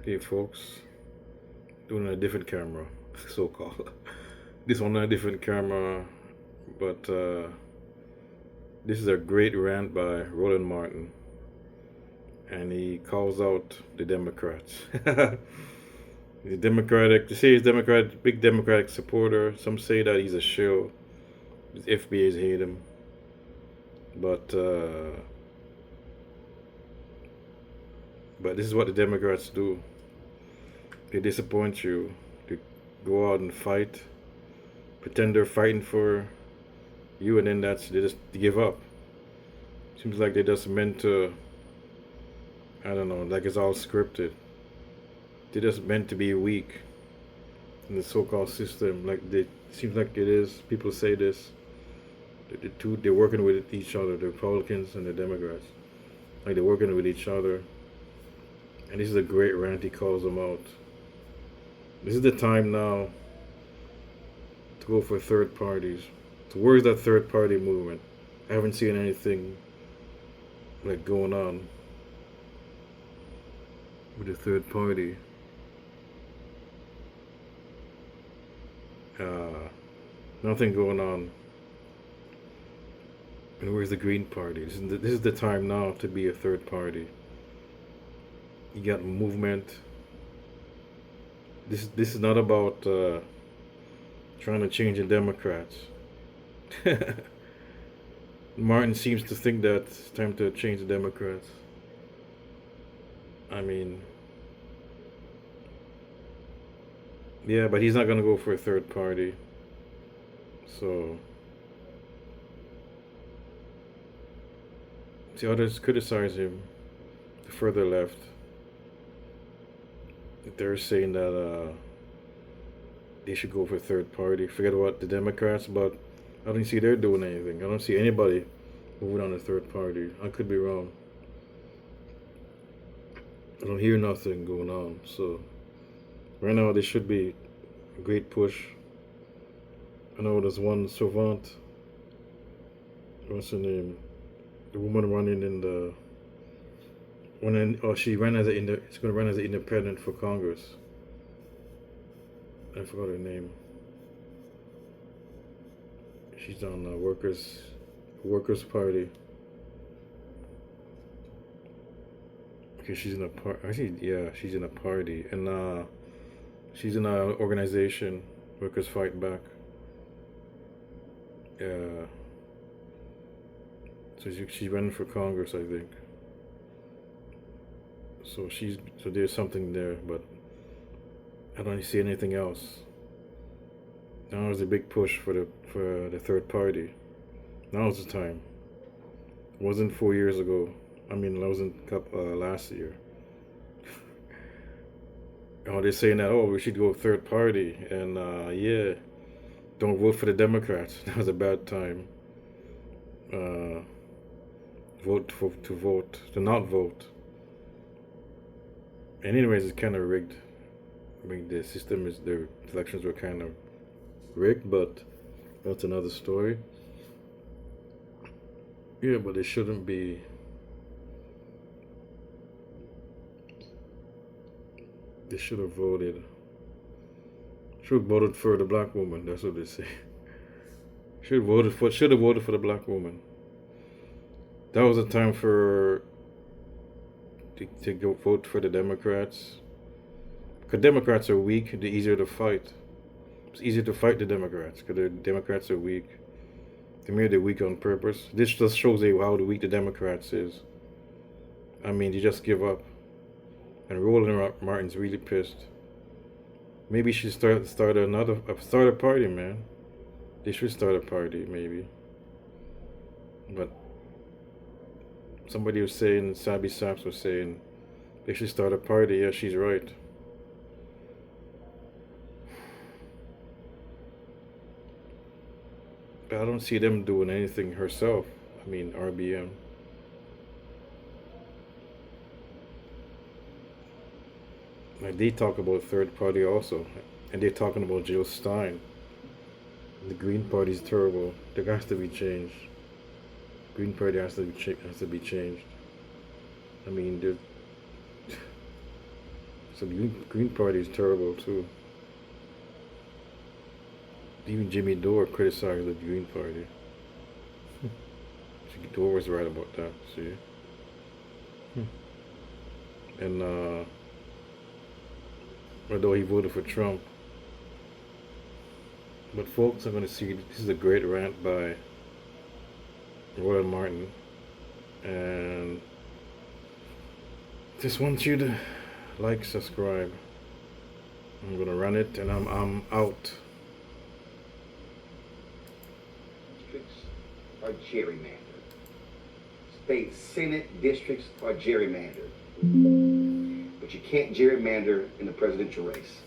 Hey folks, doing a different camera, so called. This one on a different camera, but this is a great rant by Roland Martin, and he calls out the Democrats. He's Democratic. They say he's Democratic, big Democratic supporter. Some say that he's a shill. His FBA's hate him, but uh, but this is what the Democrats do. They disappoint you. They go out and fight, pretend they're fighting for you, and then they just give up. Seems like they just meant to. I don't know, like it's all scripted. They just meant to be weak in the so-called system. Like they seems like it is. People say this. The two they're working with each other, the Republicans and the Democrats. Like they're working with each other. And this is a great rant. He calls them out. This is the time now to go for third parties. So where's that third party movement? I haven't seen anything like going on with the third party. Uh, Nothing going on. And where's the Green Party? This is the time now to be a third party. You got movement. This is not about trying to change the Democrats. Martin seems to think that it's time to change the Democrats. I mean, yeah, but he's not gonna go for a third party. So, the others criticize him. The further left, they're saying that they should go for a third party. Forget about the Democrats, but I don't see they're doing anything. I don't see anybody moving on a third party. I could be wrong. I don't hear nothing going on. So right now, there should be a great push. I know there's one Savant. What's her name? The woman running in the she ran as she's gonna run as an independent for Congress. I forgot her name. She's on the Workers Party. Okay, she's in a part. Actually, yeah, she's in a party, and she's in an organization, Workers Fight Back. Yeah. So she's running for Congress, I think. So there's something there, but I don't see anything else. Now is a big push for the third party. Now's the time. It wasn't 4 years ago. I mean, it wasn't last year. Oh, they're saying that we should go third party, and yeah, don't vote for the Democrats. That was a bad time. Uh, vote to not vote. And anyways, it's kind of rigged. I mean, the elections were kind of rigged, but that's another story. Yeah, but it shouldn't be. They should have voted. Should have voted for the black woman. That's what they say. Should have voted for the black woman. That was a time to go vote for the Democrats. Because Democrats are weak, they're easier to fight. It's easier to fight the Democrats because the Democrats are weak. They made it weak on purpose. This just shows you how weak the Democrats is. I mean, they just give up. And Roland Martin's really pissed. Maybe she should start a party, man. They should start a party, maybe. But somebody was saying, Sabi Saps was saying, they should start a party. Yeah, she's right. But I don't see them doing anything herself. I mean, RBM. Like they talk about third party also, and they're talking about Jill Stein. The Green Party's terrible. There has to be changed. Green Party has to be changed. I mean, So the Green Party is terrible too. Even Jimmy Dore criticized the Green Party. Dore was right about that. See, and although he voted for Trump, but folks are going to see this is a great rant by Rolland Martin, and just want you to like, subscribe. I'm gonna run it, and I'm out. Districts are gerrymandered. State Senate districts are gerrymandered. But you can't gerrymander in the presidential race,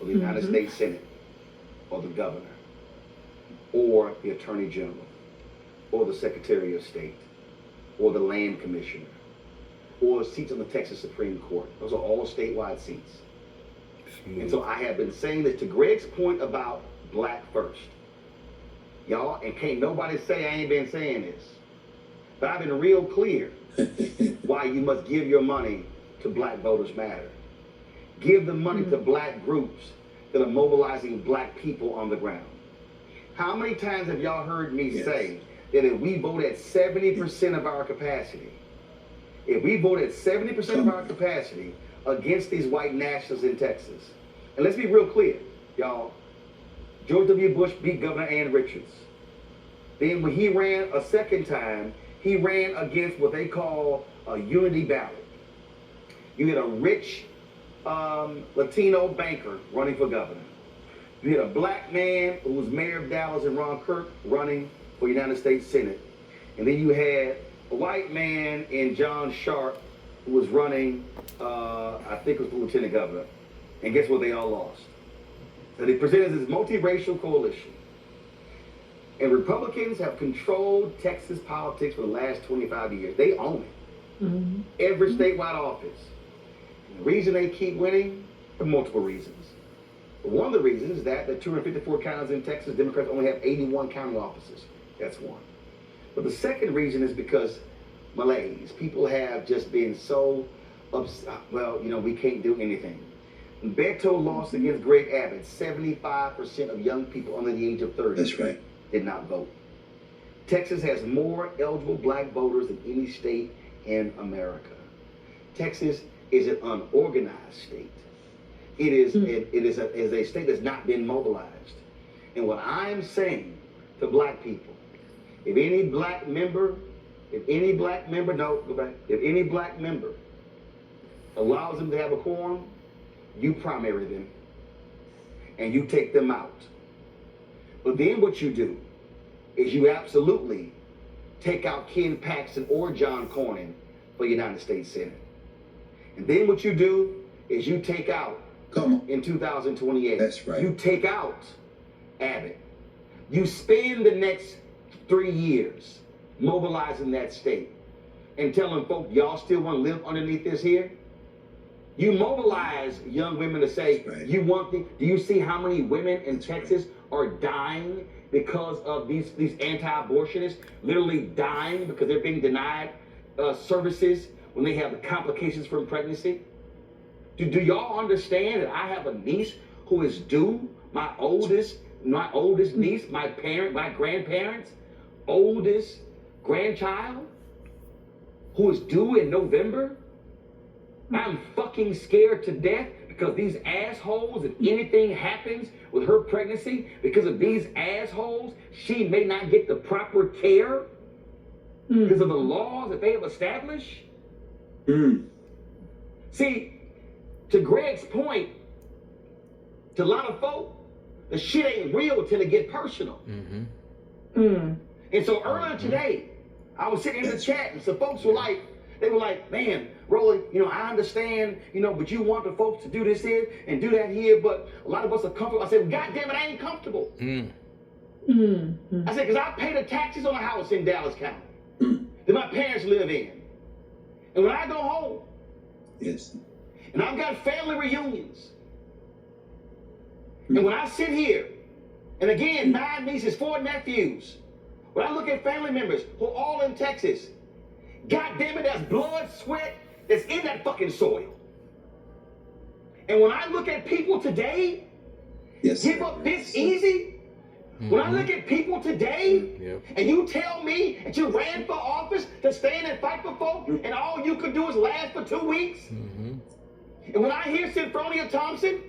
or the United States Senate, or the governor, or the Attorney General, or the Secretary of State, or the Land Commissioner, or seats on the Texas Supreme Court. Those are all statewide seats. And so I have been saying this to Greg's point about black first. Y'all, and can't nobody say I ain't been saying this. But I've been real clear why you must give your money to Black Voters Matter. Give the money to black groups that are mobilizing black people on the ground. How many times have y'all heard me say that if we vote at 70% of our capacity, if we vote at 70% of our capacity against these white nationalists in Texas, and let's be real clear, y'all, George W. Bush beat Governor Ann Richards. Then when he ran a second time, he ran against what they call a unity ballot. You had a rich Latino banker running for governor. You had a black man who was mayor of Dallas and Ron Kirk running for United States Senate. And then you had a white man in John Sharp who was running, I think it was for lieutenant governor. And guess what? They all lost. So they presented this multiracial coalition. And Republicans have controlled Texas politics for the last 25 years. They own it. Every statewide office. And the reason they keep winning, for multiple reasons. But one of the reasons is that the 254 counties in Texas, Democrats only have 81 county offices. That's one. But the second reason is because malaise. People have just been so upset. Well, you know, we can't do anything. When Beto lost against Greg Abbott, 75% of young people under the age of 30 That's right. did not vote. Texas has more eligible black voters than any state in America. Texas is an unorganized state. It is a state that's not been mobilized. And what I'm saying to black people, if any black member allows them to have a quorum, you primary them and you take them out. But then what you do is you absolutely take out Ken Paxton or John Cornyn for United States Senate. And then what you do is you take out, in 2028, That's right. you take out Abbott. You spend the next 3 years mobilizing that state and telling folks, y'all still want to live underneath this here? You mobilize young women to say, Right. do you see how many women in Texas are dying because of these anti-abortionists, literally dying because they're being denied services when they have the complications from pregnancy? Do y'all understand that I have a niece who is due, my oldest niece, my grandparents' oldest grandchild, who is due in November? I'm fucking scared to death because these assholes, if anything happens with her pregnancy, because of these assholes, she may not get the proper care because of the laws that they have established. See, to Greg's point, to a lot of folk, the shit ain't real till it get personal. And so earlier today, I was sitting in the chat and some folks were like, man, Rolland, I understand, but you want the folks to do this here and do that here, but a lot of us are comfortable. I said, God damn it, I ain't comfortable. I said, because I pay the taxes on a house in Dallas County that my parents live in. And when I go home, and I've got family reunions, and when I sit here, and again, 9 nieces, 4 nephews, when I look at family members who are all in Texas, God damn it, there's blood, sweat that's in that fucking soil. And when I look at people today, give up this easy. When I look at people today, and you tell me that you ran for office to stand and fight for folk, and all you could do is last for 2 weeks. And when I hear Symphonia Thompson,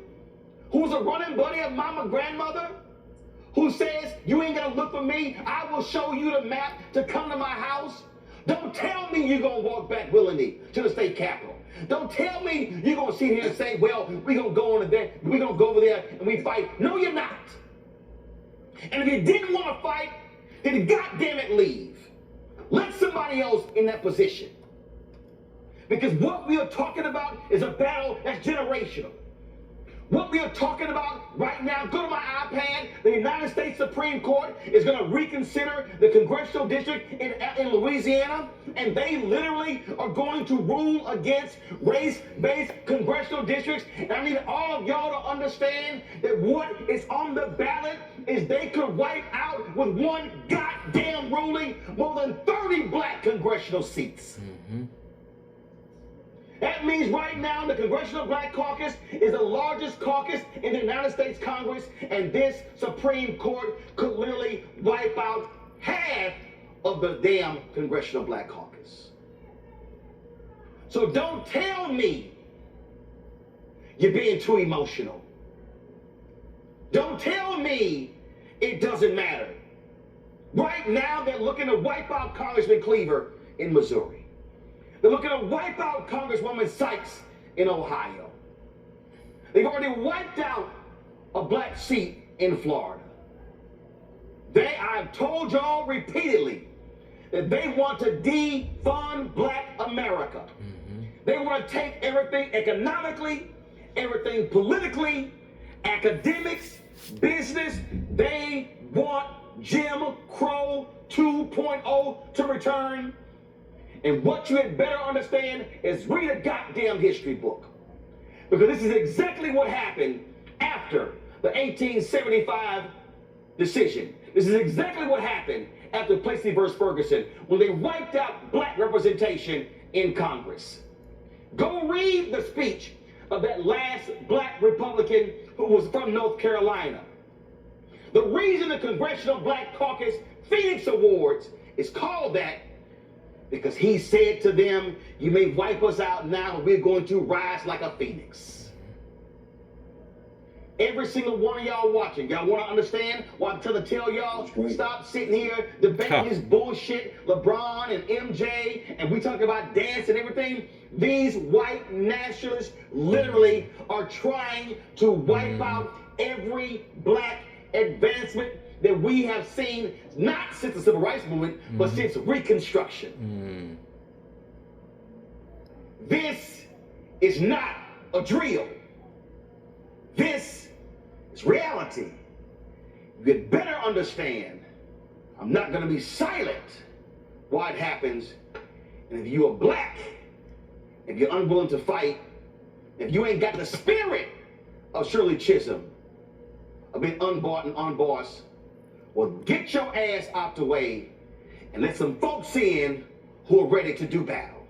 who's a running buddy of Mama Grandmother, who says, you ain't gonna look for me, I will show you the map to come to my house. Don't tell me you're gonna walk back willingly to the state capitol. Don't tell me you're gonna sit here and say, well, we're gonna go over there and we fight. No, you're not. And if you didn't want to fight, then goddamn it, leave. Let somebody else in that position. Because what we are talking about is a battle that's generational. What we are talking about right now, go to my iPad, the United States Supreme Court is going to reconsider the congressional district in Louisiana, and they literally are going to rule against race-based congressional districts. And I need all of y'all to understand that what is on the ballot is they could wipe out with one goddamn ruling more than 30 black congressional seats. That means right now the Congressional Black Caucus is the largest caucus in the United States Congress, and this Supreme Court could literally wipe out half of the damn Congressional Black Caucus. So don't tell me you're being too emotional. Don't tell me it doesn't matter. Right now they're looking to wipe out Congressman Cleaver in Missouri. They're looking to wipe out Congresswoman Sykes in Ohio. They've already wiped out a black seat in Florida. I've told y'all repeatedly that they want to defund black America. They want to take everything economically, everything politically, academics, business. They want Jim Crow 2.0 to return. And what you had better understand is read a goddamn history book. Because this is exactly what happened after the 1875 decision. This is exactly what happened after Plessy versus Ferguson, when they wiped out black representation in Congress. Go read the speech of that last black Republican who was from North Carolina. The reason the Congressional Black Caucus Phoenix Awards is called that because he said to them, you may wipe us out now, we're going to rise like a phoenix. Every single one of y'all watching, y'all want to understand why I'm trying to tell y'all, stop sitting here debating this bullshit, LeBron and MJ, and we talk about dance and everything. These white nationalists literally are trying to wipe out every black advancement that we have seen, not since the Civil Rights Movement, but since Reconstruction. This is not a drill. This is reality. You had better understand, I'm not going to be silent while it happens. And if you are black, if you're unwilling to fight, if you ain't got the spirit of Shirley Chisholm, of being unbought and unbossed, well, get your ass out the way and let some folks in who are ready to do battle.